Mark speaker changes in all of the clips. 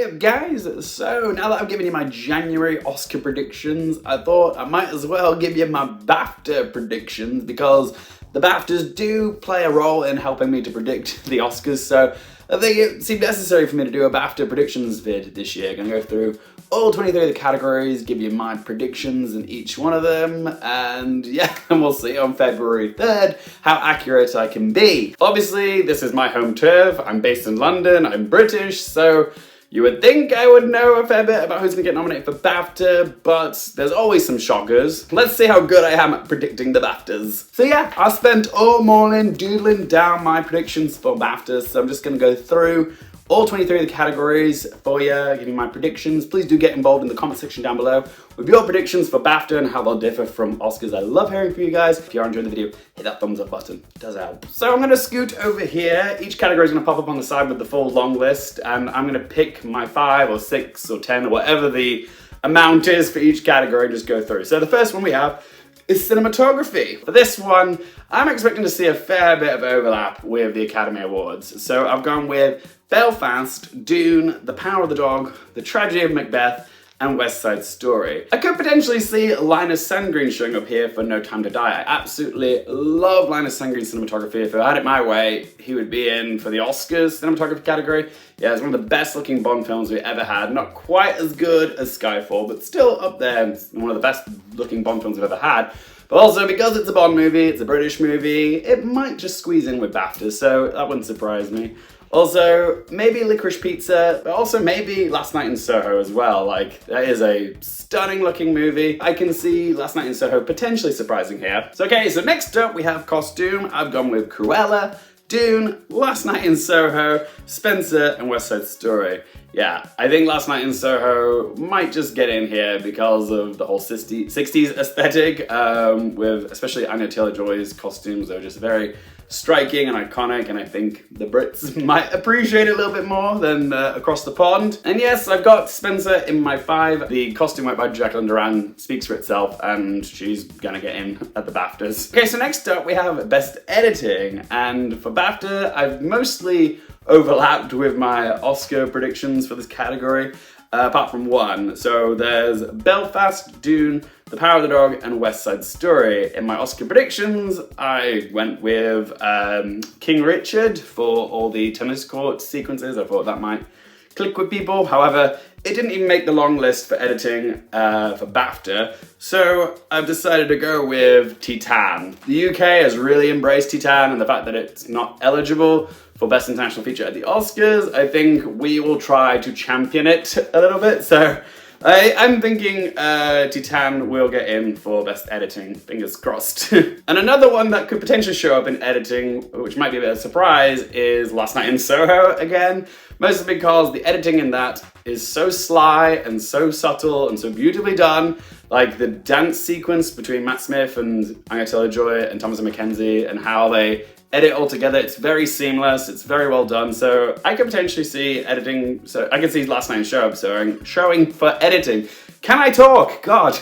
Speaker 1: Yep, guys, so now that I've given you my January Oscar predictions, I thought I might as well give you my Bafta predictions because the Baftas do play a role in helping me to predict the Oscars, so I think it seemed necessary for me to do a Bafta predictions vid this year. I'm going to go through all 23 of the categories, give you my predictions in each one of them, and yeah, and we'll see on February 3rd how accurate I can be. Obviously, this is my home turf. I'm based in London, I'm British, so you would think I would know a fair bit about who's going to get nominated for BAFTA, but there's always some shockers. Let's see how good I am at predicting the BAFTAs. So yeah, I spent all morning doodling down my predictions for BAFTAs, so I'm just going to go through all 23 of the categories for you, giving my predictions. Please do get involved in the comment section down below with your predictions for BAFTA and how they'll differ from Oscars. I love hearing from you guys. If you are enjoying the video, hit that thumbs up button. It does help. So I'm going to scoot over here. Each category is going to pop up on the side with the full long list, and I'm going to pick my 5 or 6 or 10 or whatever the amount is for each category and just go through. So the first one we have is cinematography. For this one, I'm expecting to see a fair bit of overlap with the Academy Awards. So I've gone with Belfast, Dune, The Power of the Dog, The Tragedy of Macbeth, and West Side Story. I could potentially see Linus Sandgreen showing up here for No Time to Die. I absolutely love Linus Sandgreen's cinematography. If I had it my way, he would be in for the Oscars cinematography category. Yeah, it's one of the best looking Bond films we ever had. Not quite as good as Skyfall, but still up there. It's one of the best looking Bond films we've ever had. But also, because it's a Bond movie, it's a British movie, it might just squeeze in with BAFTA, so that wouldn't surprise me. Also, maybe Licorice Pizza, but also maybe Last Night in Soho as well. Like, that is a stunning looking movie. I can see Last Night in Soho potentially surprising here. So next up we have costume. I've gone with Cruella, Dune, Last Night in Soho, Spencer, and West Side Story. Yeah, I think Last Night in Soho might just get in here because of the whole 60s aesthetic, with especially Anya Taylor-Joy's costumes. They're just very striking and iconic, and I think the Brits might appreciate it a little bit more than across the pond. And yes, I've got Spencer in my 5. The costume work by Jacqueline Duran speaks for itself, and she's gonna get in at the BAFTAs. Okay, so next up we have Best Editing, and for BAFTA, I've mostly overlapped with my Oscar predictions for this category, apart from one. So there's Belfast, Dune, The Power of the Dog, and West Side Story. In my Oscar predictions, I went with King Richard for all the tennis court sequences. I thought that might click with people. However, it didn't even make the long list for editing for BAFTA, so I've decided to go with Titan. The UK has really embraced Titan, and the fact that it's not eligible for Best International Feature at the Oscars, I think we will try to champion it a little bit. So I'm thinking Titan will get in for Best Editing, fingers crossed. And another one that could potentially show up in editing, which might be a bit of a surprise, is Last Night in Soho again. Mostly because the editing in that is so sly and so subtle and so beautifully done. Like the dance sequence between Matt Smith and Anya Taylor-Joy and Thomasin McKenzie and how they edit all together, it's very seamless, it's very well done, so I could potentially see editing, so I could see Last Night in Soho, so I'm showing for editing. Can I talk? God.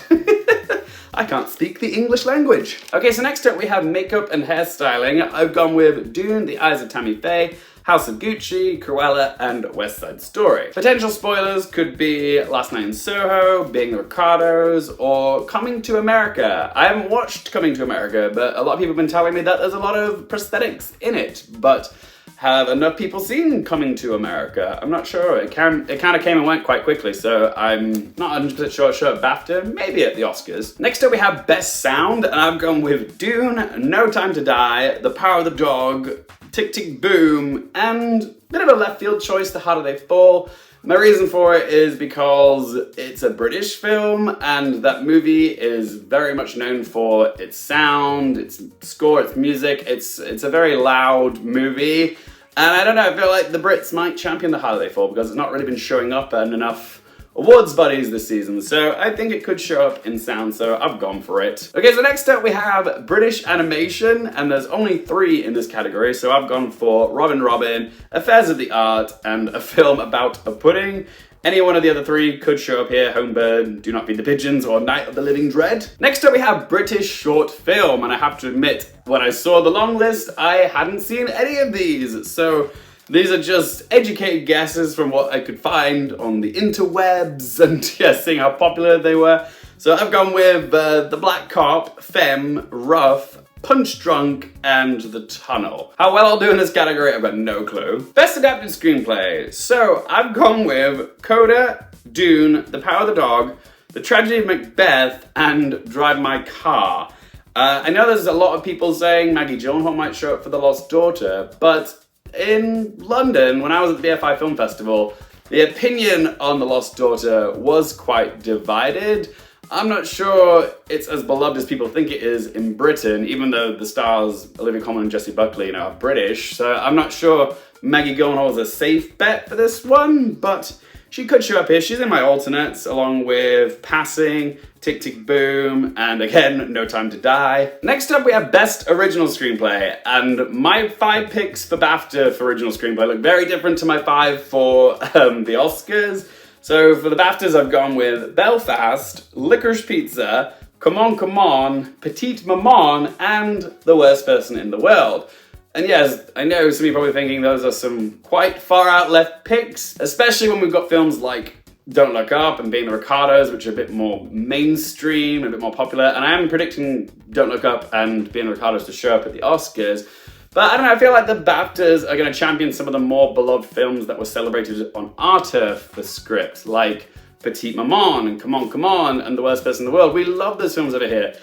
Speaker 1: I can't speak the English language. Okay, so next up we have makeup and hairstyling. I've gone with Dune, The Eyes of Tammy Faye, House of Gucci, Cruella, and West Side Story. Potential spoilers could be Last Night in Soho, Being the Ricardos, or Coming to America. I haven't watched Coming to America, but a lot of people have been telling me that there's a lot of prosthetics in it, but have enough people seen Coming to America? I'm not sure. It kind of came and went quite quickly, so I'm not 100% sure at BAFTA, maybe at the Oscars. Next up we have Best Sound, and I've gone with Dune, No Time to Die, The Power of the Dog, Tick Tick Boom, and a bit of a left field choice, The Harder They Fall. My reason for it is because it's a British film, and that movie is very much known for its sound, its score, its music. It's a very loud movie, and I don't know, I feel like the Brits might champion The Harder They Fall because it's not really been showing up in enough awards buddies this season, so I think it could show up in sound, so I've gone for it. Okay, so next up we have British animation, and there's only 3 in this category, so I've gone for Robin, Affairs of the Art, and a film about a pudding. Any one of the other 3 could show up here: Homebird, Do Not Feed the Pigeons, or Night of the Living Dread. Next up we have British short film, and I have to admit, when I saw the long list, I hadn't seen any of these, so These are just educated guesses from what I could find on the interwebs and seeing how popular they were. So I've gone with The Black Cop, Femme, Rough, Punch Drunk, and The Tunnel. How well I'll do in this category, I've got no clue. Best Adapted Screenplay. So I've gone with Coda, Dune, The Power of the Dog, The Tragedy of Macbeth, and Drive My Car. I know there's a lot of people saying Maggie Gyllenhaal might show up for The Lost Daughter, but in London, when I was at the BFI Film Festival, the opinion on The Lost Daughter was quite divided. I'm not sure it's as beloved as people think it is in Britain, even though the stars Olivia Colman and Jessie Buckley, are British. So I'm not sure Maggie Gyllenhaal is a safe bet for this one, but she could show up here. She's in my alternates, along with Passing, Tick Tick Boom, and again, No Time to Die. Next up, we have Best Original Screenplay, and my 5 picks for BAFTA for Original Screenplay look very different to my 5 for the Oscars. So for the BAFTAs, I've gone with Belfast, Licorice Pizza, Come On, Come On, Petite Maman, and The Worst Person in the World. And yes, I know some of you are probably thinking those are some quite far out left picks, especially when we've got films like Don't Look Up and Being the Ricardos, which are a bit more mainstream, a bit more popular. And I am predicting Don't Look Up and Being the Ricardos to show up at the Oscars. But I don't know, I feel like the BAFTAs are going to champion some of the more beloved films that were celebrated on our turf for script, like Petite Maman and Come On, and The Worst Person in the World. We love those films over here.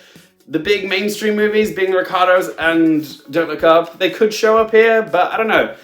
Speaker 1: The big mainstream movies, Being the Ricardos and Don't Look Up, they could show up here, but I don't know.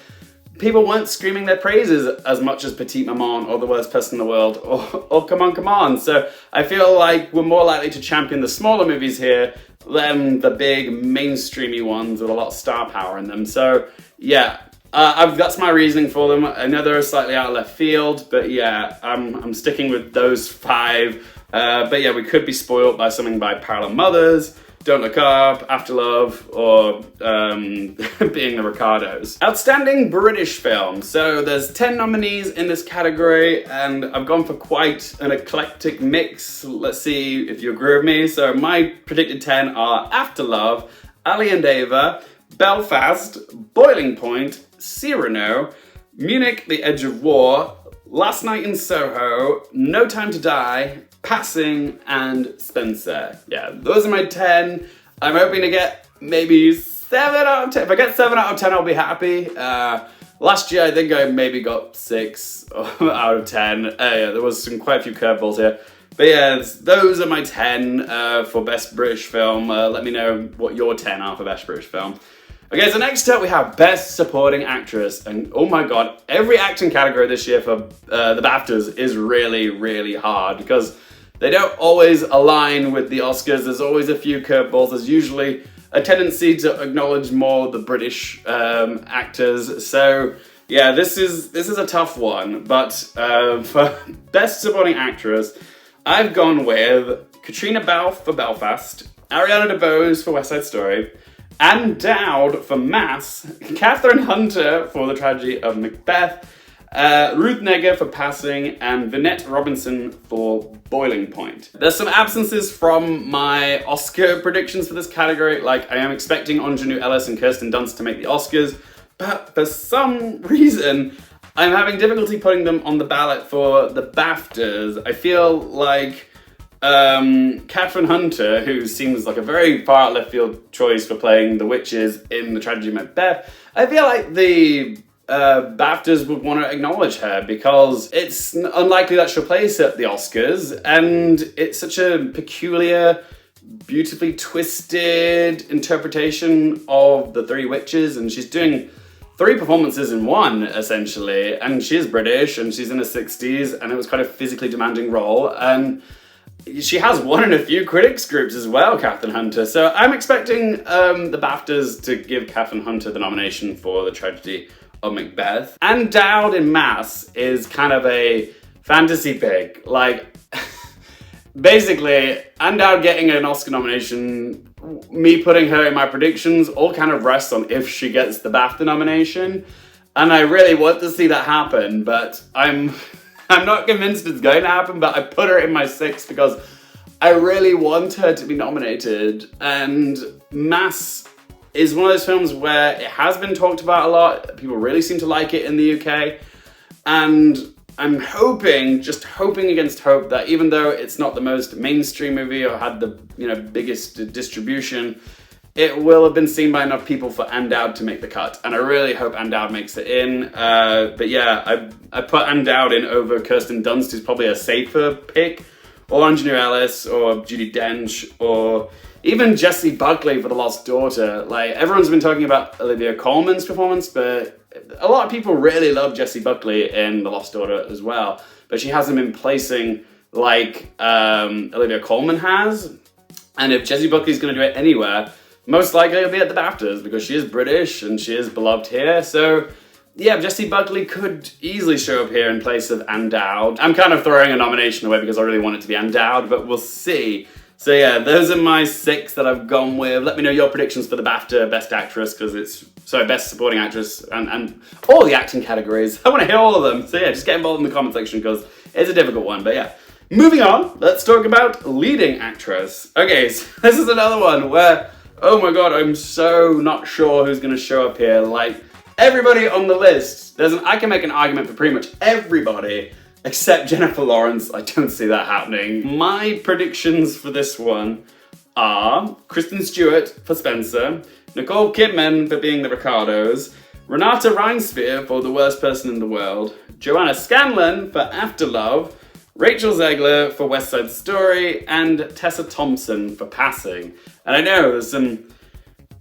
Speaker 1: People weren't screaming their praises as much as Petite Maman or The Worst Person in the World or Come On. So I feel like we're more likely to champion the smaller movies here than the big mainstreamy ones with a lot of star power in them. So yeah, that's my reasoning for them. I know they're slightly out of left field, but yeah, I'm sticking with those 5. But yeah, we could be spoiled by something by Parallel Mothers, Don't Look Up, After Love, or Being the Ricardos. Outstanding British Film. So there's 10 nominees in this category, and I've gone for quite an eclectic mix. Let's see if you agree with me. So my predicted 10 are After Love, Ali and Ava, Belfast, Boiling Point, Cyrano, Munich, The Edge of War, Last Night in Soho, No Time to Die, Passing, and Spencer. Yeah, those are my 10. I'm hoping to get maybe 7 out of 10. If I get 7 out of 10, I'll be happy. Last year, I think I maybe got 6 out of 10. Yeah, there was quite a few curveballs here. But yeah, those are my 10 for Best British Film. Let me know what your 10 are for Best British Film. Okay, so next up we have Best Supporting Actress, and oh my god, every acting category this year for the BAFTAs is really, really hard because they don't always align with the Oscars. There's always a few curveballs. There's usually a tendency to acknowledge more the British actors. So yeah, this is a tough one. But for Best Supporting Actress, I've gone with Katrina Balfe for Belfast, Ariana DeBose for West Side Story, Anne Dowd for Mass, Catherine Hunter for The Tragedy of Macbeth, Ruth Negga for Passing, and Vinette Robinson for Boiling Point. There's some absences from my Oscar predictions for this category, like I am expecting Ingenue Ellis and Kirsten Dunst to make the Oscars, but for some reason, I'm having difficulty putting them on the ballot for the BAFTAs. I feel like Catherine Hunter, who seems like a very far out left field choice for playing the witches in The Tragedy of Macbeth, I feel like the BAFTAs would want to acknowledge her because it's unlikely that she'll place at the Oscars, and it's such a peculiar, beautifully twisted interpretation of the three witches, and she's doing 3 performances in one, essentially, and she is British, and she's in her 60s, and it was quite a physically demanding role, and she has won in a few critics groups as well, Catherine Hunter. So I'm expecting the BAFTAs to give Catherine Hunter the nomination for The Tragedy of Macbeth. Anne Dowd in Mass is kind of a fantasy pick. Like, basically, Anne Dowd getting an Oscar nomination, me putting her in my predictions, all kind of rests on if she gets the BAFTA nomination. And I really want to see that happen, but I'm not convinced it's going to happen, but I put her in my 6 because I really want her to be nominated. And Mass is one of those films where it has been talked about a lot. People really seem to like it in the UK. And I'm hoping, just hoping against hope, that even though it's not the most mainstream movie or had the biggest distribution, it will have been seen by enough people for Andowed to make the cut. And I really hope Andowed makes it in. But yeah, I put Andowed in over Kirsten Dunst, who's probably a safer pick, or Angelina Ellis, or Judi Dench, or even Jessie Buckley for The Lost Daughter. Like, everyone's been talking about Olivia Colman's performance, but a lot of people really love Jessie Buckley in The Lost Daughter as well. But she hasn't been placing like Olivia Colman has. And if Jessie Buckley's going to do it anywhere, most likely it'll be at the BAFTAs, because she is British and she is beloved here. So yeah, Jessie Buckley could easily show up here in place of Andowed. I'm kind of throwing a nomination away because I really want it to be Andowed, but we'll see. So yeah, those are my 6 that I've gone with. Let me know your predictions for the BAFTA Best Actress, because it's, Best Supporting Actress, and all the acting categories. I want to hear all of them. So yeah, just get involved in the comment section, because it's a difficult one, but yeah. Moving on, let's talk about Leading Actress. Okay, so this is another one where, oh my god, I'm so not sure who's going to show up here. Like, everybody on the list, I can make an argument for pretty much everybody except Jennifer Lawrence. I don't see that happening. My predictions for this one are Kristen Stewart for Spencer, Nicole Kidman for Being the Ricardos, Renata Reinspear for The Worst Person in the World, Joanna Scanlon for After Love, Rachel Zegler for West Side Story, and Tessa Thompson for Passing. And I know there's some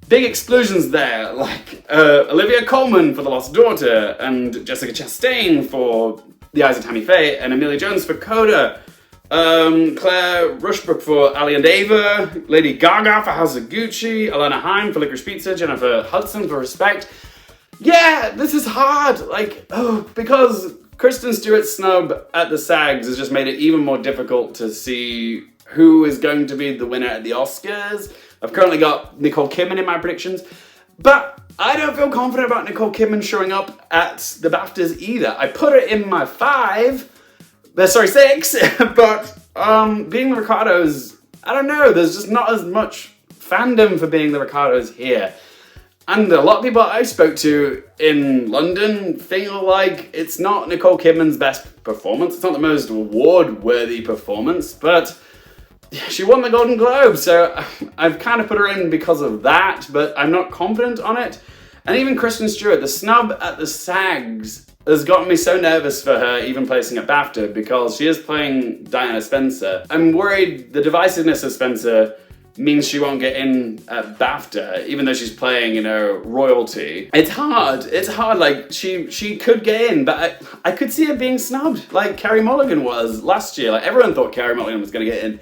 Speaker 1: big exclusions there, like Olivia Colman for The Lost Daughter, and Jessica Chastain for The Eyes of Tammy Faye, and Amelia Jones for Coda, Claire Rushbrook for Ali and Ava, Lady Gaga for House of Gucci, Alana Haim for Licorice Pizza, Jennifer Hudson for Respect. Yeah, this is hard, because Kristen Stewart's snub at the SAGs has just made it even more difficult to see who is going to be the winner at the Oscars. I've currently got Nicole Kidman in my predictions, but I don't feel confident about Nicole Kidman showing up at the BAFTAs either. I put her in my 6, but Being the Ricardos, I don't know, there's just not as much fandom for Being the Ricardos here. And a lot of people I spoke to in London feel like it's not Nicole Kidman's best performance. It's not the most award-worthy performance, but she won the Golden Globe, so I've kind of put her in because of that, but I'm not confident on it. And even Kristen Stewart, the snub at the SAGs has gotten me so nervous for her even placing at BAFTA, because she is playing Diana Spencer. I'm worried the divisiveness of Spencer means she won't get in at BAFTA, even though she's playing, royalty. It's hard, like, she could get in, but I could see her being snubbed, like Carey Mulligan was last year. Like, everyone thought Carey Mulligan was gonna get in,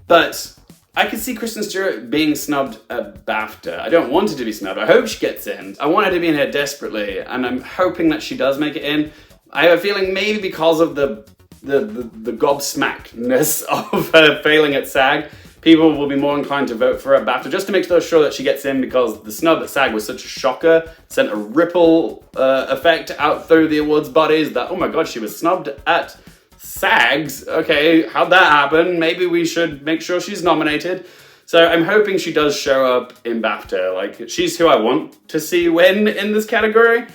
Speaker 1: but I could see Kristen Stewart being snubbed at BAFTA. I don't want her to be snubbed, I hope she gets in. I want her to be in here desperately, and I'm hoping that she does make it in. I have a feeling maybe because of the gobsmackedness of her failing at SAG, people will be more inclined to vote for her at BAFTA, just to make sure that she gets in, because the snub at SAG was such a shocker, sent a ripple effect out through the awards bodies that, oh my god, she was snubbed at SAGs. Okay, how'd that happen? Maybe we should make sure she's nominated. So I'm hoping she does show up in BAFTA. Like, she's who I want to see win in this category.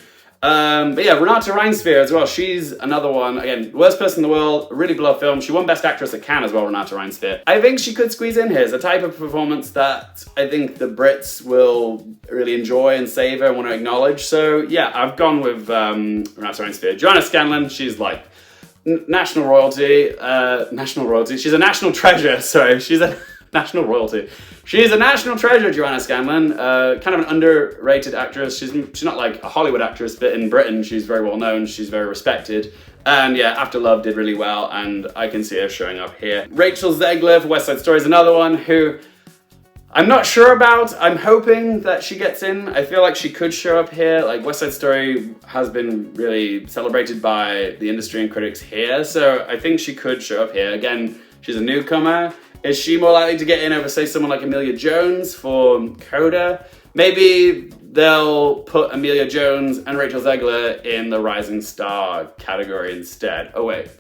Speaker 1: But yeah, Renata Reinspear as well. She's another one. Again, Worst Person in the World, a really beloved film. She won Best Actress at Cannes as well, Renata Reinspear. I think she could squeeze in here. It's a type of performance that I think the Brits will really enjoy and savor and want to acknowledge. So yeah, I've gone with Renata Reinspear. Joanna Scanlon, she's like national royalty. She's a national treasure, sorry. She's a national royalty. She's a national treasure, Joanna Scanlon. Kind of an underrated actress. She's not like a Hollywood actress, but in Britain she's very well known. She's very respected. And yeah, After Love did really well, and I can see her showing up here. Rachel Zegler for West Side Story is another one who I'm not sure about. I'm hoping that she gets in. I feel like she could show up here. Like, West Side Story has been really celebrated by the industry and critics here, so I think she could show up here. Again, she's a newcomer. Is she more likely to get in over, say, someone like Amelia Jones for Coda? Maybe they'll put Amelia Jones and Rachel Zegler in the Rising Star category instead. Oh wait,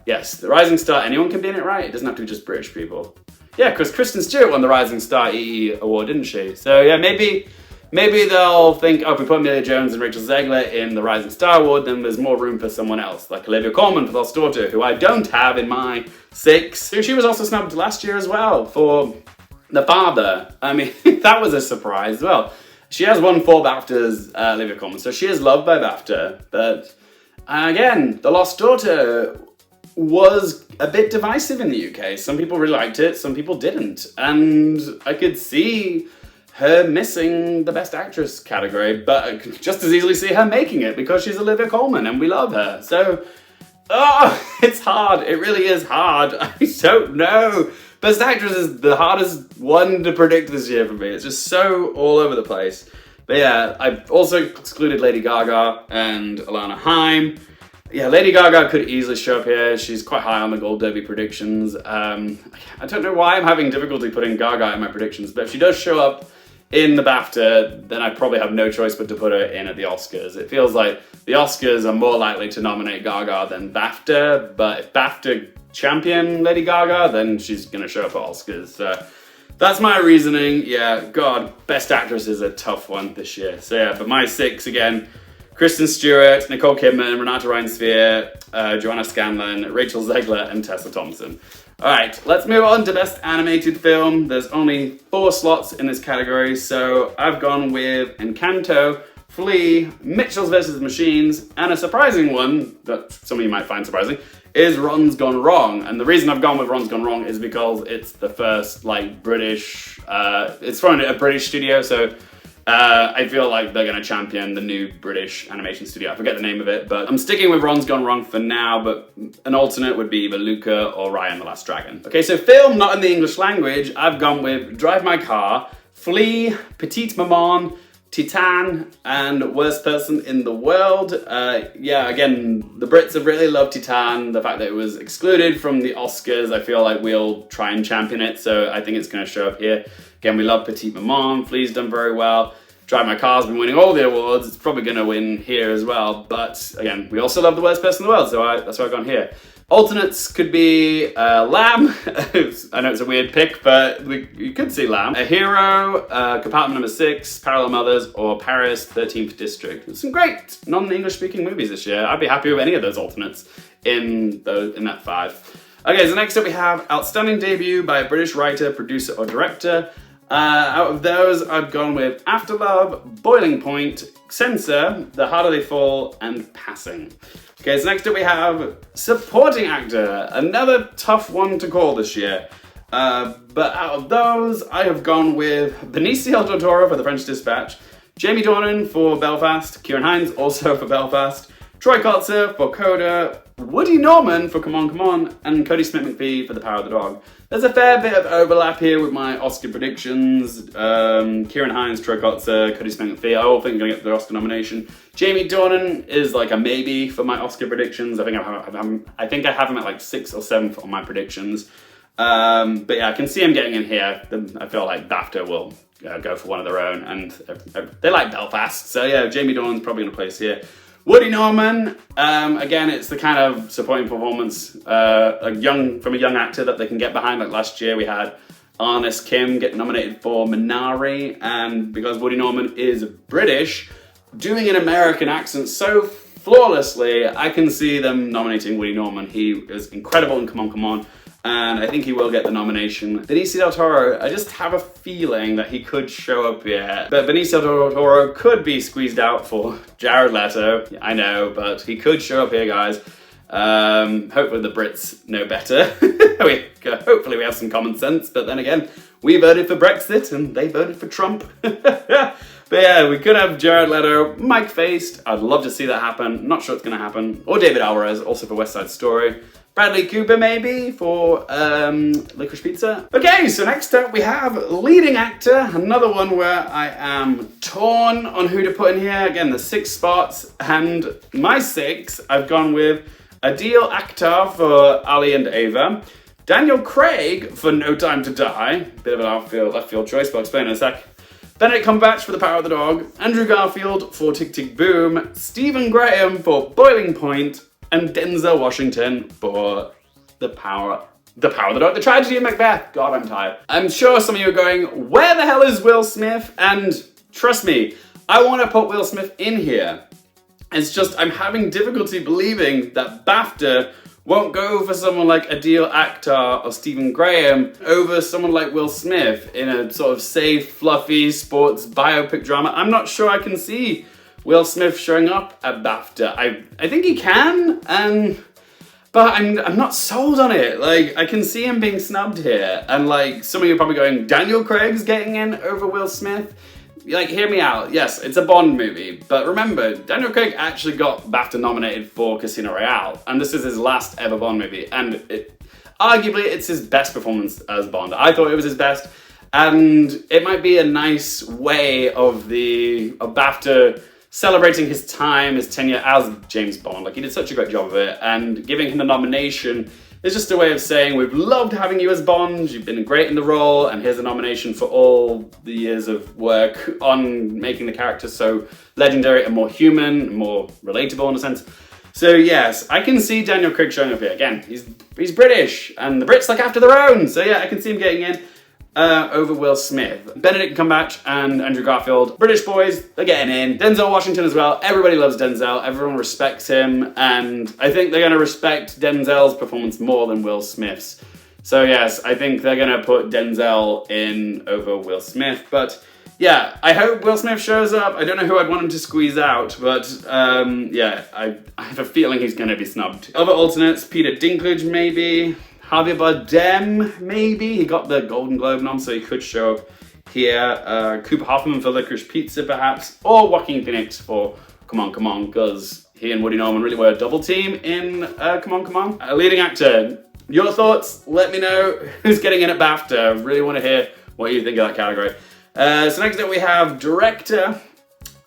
Speaker 1: yes, the Rising Star, anyone can be in it, right? It doesn't have to be just British people. Yeah, because Kristen Stewart won the Rising Star EE award, didn't she? So yeah, maybe maybe they'll think, oh, if we put Amelia Jones and Rachel Zegler in the Rising Star Award, then there's more room for someone else, like Olivia Colman for Lost Daughter, who I don't have in my 6. She was also snubbed last year as well for The Father. I mean, that was a surprise as well. She has won 4 BAFTAs, Olivia Colman, so she is loved by BAFTA, but again, The Lost Daughter was a bit divisive in the UK. Some people really liked it, some people didn't, and I could see her missing the Best Actress category, but I could just as easily see her making it because she's Olivia Colman and we love her. So, it's hard. It really is hard. I don't know. Best Actress is the hardest one to predict this year for me. It's just so all over the place. But yeah, I've also excluded Lady Gaga and Alana Haim. Yeah, Lady Gaga could easily show up here. She's quite high on the Gold Derby predictions. I don't know why I'm having difficulty putting Gaga in my predictions, but if she does show up in the BAFTA, then I probably have no choice but to put her in at the Oscars. It feels like the Oscars are more likely to nominate Gaga than BAFTA, but if BAFTA champion Lady Gaga, then she's gonna show up at Oscars. So that's my reasoning. Yeah, God, Best Actress is a tough one this year. So yeah, but my 6 again, Kristen Stewart, Nicole Kidman, Renata Reinsve, Joanna Scanlon, Rachel Zegler, and Tessa Thompson. Alright, let's move on to Best Animated Film. There's only 4 slots in this category, so I've gone with Encanto, Flea, Mitchells vs. Machines, and a surprising one, that some of you might find surprising, is Ron's Gone Wrong. And the reason I've gone with Ron's Gone Wrong is because it's the first, British, it's from a British studio, so I feel like they're going to champion the new British animation studio. I forget the name of it, but I'm sticking with Ron's Gone Wrong for now, but an alternate would be either Luca or Raya and the Last Dragon. Okay, so film not in the English language, I've gone with Drive My Car, Flea, Petite Maman, Titan, and Worst Person in the World. Yeah, again, the Brits have really loved Titan. The fact that it was excluded from the Oscars, I feel like we'll try and champion it, so I think it's going to show up here. Again, we love Petite Maman, Flea's done very well. Drive My Car's been winning all the awards, it's probably going to win here as well, but again, we also love The Worst Person in the World, so that's why I've gone here. Alternates could be Lamb, I know it's a weird pick, but you could see Lamb. A Hero, Compartment Number 6, Parallel Mothers, or Paris, 13th District. There's some great non-English speaking movies this year. I'd be happy with any of those alternates in that 5. Okay, so next up we have Outstanding Debut by a British writer, producer, or director. Out of those, I've gone with Afterlove, Boiling Point, Censor, The Harder They Fall, and Passing. Okay, so next up we have Supporting Actor, another tough one to call this year. But out of those, I have gone with Benicio del Toro for The French Dispatch, Jamie Dornan for Belfast, Kieran Hines also for Belfast, Troy Kotsur for Coda, Woody Norman for Come On, Come On, and Cody Smith-McPhee for The Power of the Dog. There's a fair bit of overlap here with my Oscar predictions. Kieran Hines, Troy Kotsur, Cody Smith-McPhee, I all think are going to get the Oscar nomination. Jamie Dornan is like a maybe for my Oscar predictions. I think I have him at like 6th or 7th on my predictions. But yeah, I can see him getting in here. I feel like BAFTA will go for one of their own, and they like Belfast. So yeah, Jamie Dornan's probably going to place here. Woody Norman, again, it's the kind of supporting performance from a young actor that they can get behind. Like last year we had Ernest Kim get nominated for Minari, and because Woody Norman is British, doing an American accent so flawlessly, I can see them nominating Woody Norman. He is incredible in Come On, Come On, and I think he will get the nomination. Benicio del Toro, I just have a feeling that he could show up here, but Benicio del Toro could be squeezed out for Jared Leto. I know, but he could show up here, guys. Hopefully the Brits know better. Hopefully we have some common sense, but then again, we voted for Brexit and they voted for Trump. But yeah, we could have Jared Leto, Mike Faced. I'd love to see that happen. Not sure it's going to happen. Or David Alvarez, also for West Side Story. Bradley Cooper, maybe, for Licorice Pizza. Okay, so next up we have Leading Actor, another one where I am torn on who to put in here. Again, there's 6 spots, and my 6, I've gone with Adil Akhtar for Ali and Ava, Daniel Craig for No Time to Die, bit of an left field choice, but I'll explain in a sec. Benedict Cumberbatch for The Power of the Dog, Andrew Garfield for Tick Tick Boom, Stephen Graham for Boiling Point, and Denzel Washington for The Power of the Dog, The Tragedy of Macbeth. God, I'm tired. I'm sure some of you are going, where the hell is Will Smith? And trust me, I want to put Will Smith in here. It's just I'm having difficulty believing that Bafta won't go for someone like Adil Akhtar or Stephen Graham over someone like Will Smith in a sort of safe, fluffy sports biopic drama. I'm not sure I can see Will Smith showing up at Bafta. I think he can, but I'm not sold on it. Like, I can see him being snubbed here. And like, some of you are probably going, Daniel Craig's getting in over Will Smith. Like, hear me out. Yes, it's a Bond movie, but remember, Daniel Craig actually got BAFTA nominated for Casino Royale, and this is his last ever Bond movie, and arguably it's his best performance as Bond. I thought it was his best, and it might be a nice way of BAFTA celebrating his time, his tenure as James Bond. Like, he did such a great job of it, and giving him the nomination is just a way of saying, we've loved having you as Bond, you've been great in the role, and here's a nomination for all the years of work on making the character so legendary and more human, more relatable in a sense. So yes, I can see Daniel Craig showing up here. Again, he's British, and the Brits look after their own, so yeah, I can see him getting in. Over Will Smith. Benedict Cumberbatch and Andrew Garfield, British boys, they're getting in. Denzel Washington as well. Everybody loves Denzel. Everyone respects him, and I think they're going to respect Denzel's performance more than Will Smith's. So yes, I think they're going to put Denzel in over Will Smith. But yeah, I hope Will Smith shows up. I don't know who I'd want him to squeeze out, but yeah, I have a feeling he's going to be snubbed. Other alternates, Peter Dinklage maybe. Javier Bardem, maybe. He got the Golden Globe nom, so he could show up here. Cooper Hoffman for Licorice Pizza, perhaps. Or Joaquin Phoenix for Come On, Come On, because he and Woody Norman really were a double team in Come On, Come On. Leading actor, your thoughts? Let me know who's getting in at BAFTA. I really want to hear what you think of that category. So next up we have director.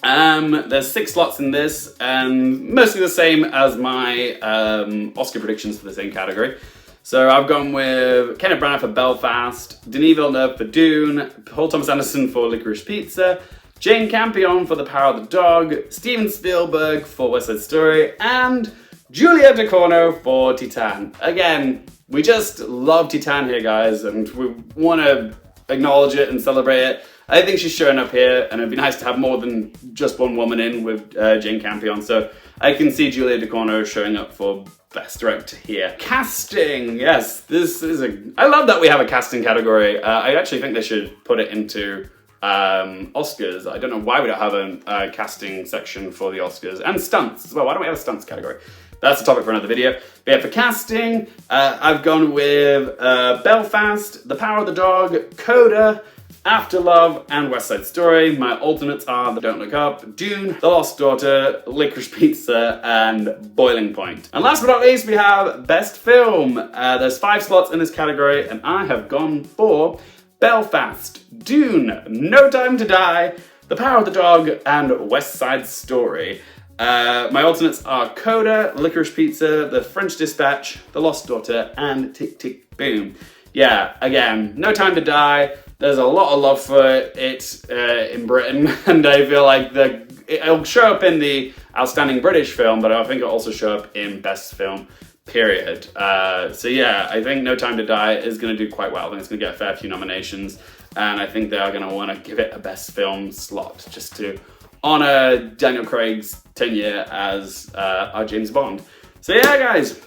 Speaker 1: There's 6 slots in this, and mostly the same as my Oscar predictions for the same category. So I've gone with Kenneth Branagh for Belfast, Denis Villeneuve for Dune, Paul Thomas Anderson for Licorice Pizza, Jane Campion for The Power of the Dog, Steven Spielberg for West Side Story, and Julia Ducournau for Titan. Again, we just love Titan here, guys, and we want to acknowledge it and celebrate it. I think she's showing up here, and it'd be nice to have more than just one woman in with Jane Campion. So I can see Julia Ducournau showing up for Best Director here. Casting, yes, I love that we have a casting category. I actually think they should put it into Oscars. I don't know why we don't have a casting section for the Oscars. And stunts as well. Why don't we have a stunts category? That's a topic for another video. But yeah, for casting, I've gone with Belfast, The Power of the Dog, Coda, After Love, and West Side Story. My alternates are The Don't Look Up, Dune, The Lost Daughter, Licorice Pizza, and Boiling Point. And last but not least, we have Best Film. There's 5 slots in this category, and I have gone for Belfast, Dune, No Time to Die, The Power of the Dog, and West Side Story. My alternates are Coda, Licorice Pizza, The French Dispatch, The Lost Daughter, and Tick Tick Boom. Yeah, again, No Time to Die. There's a lot of love for it in Britain, and I feel like it'll show up in the Outstanding British Film, but I think it'll also show up in Best Film, period. So yeah, I think No Time to Die is going to do quite well. I think it's going to get a fair few nominations, and I think they are going to want to give it a Best Film slot just to honour Daniel Craig's tenure as our James Bond. So yeah, guys,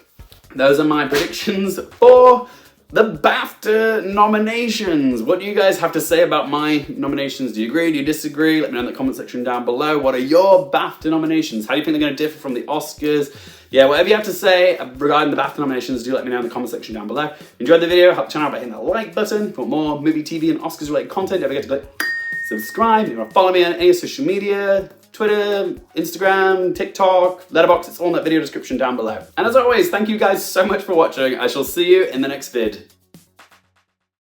Speaker 1: those are my predictions for the BAFTA nominations. What do you guys have to say about my nominations? Do you agree? Do you disagree? Let me know in the comment section down below. What are your BAFTA nominations? How do you think they're going to differ from the Oscars? Yeah, whatever you have to say regarding the BAFTA nominations, do let me know in the comment section down below. If you enjoyed the video, help the channel out by hitting that like button. For more movie, TV, and Oscars related content, don't forget to click subscribe. If you want to follow me on any social media, Twitter, Instagram, TikTok, Letterboxd, it's all in that video description down below. And as always, thank you guys so much for watching. I shall see you in the next vid.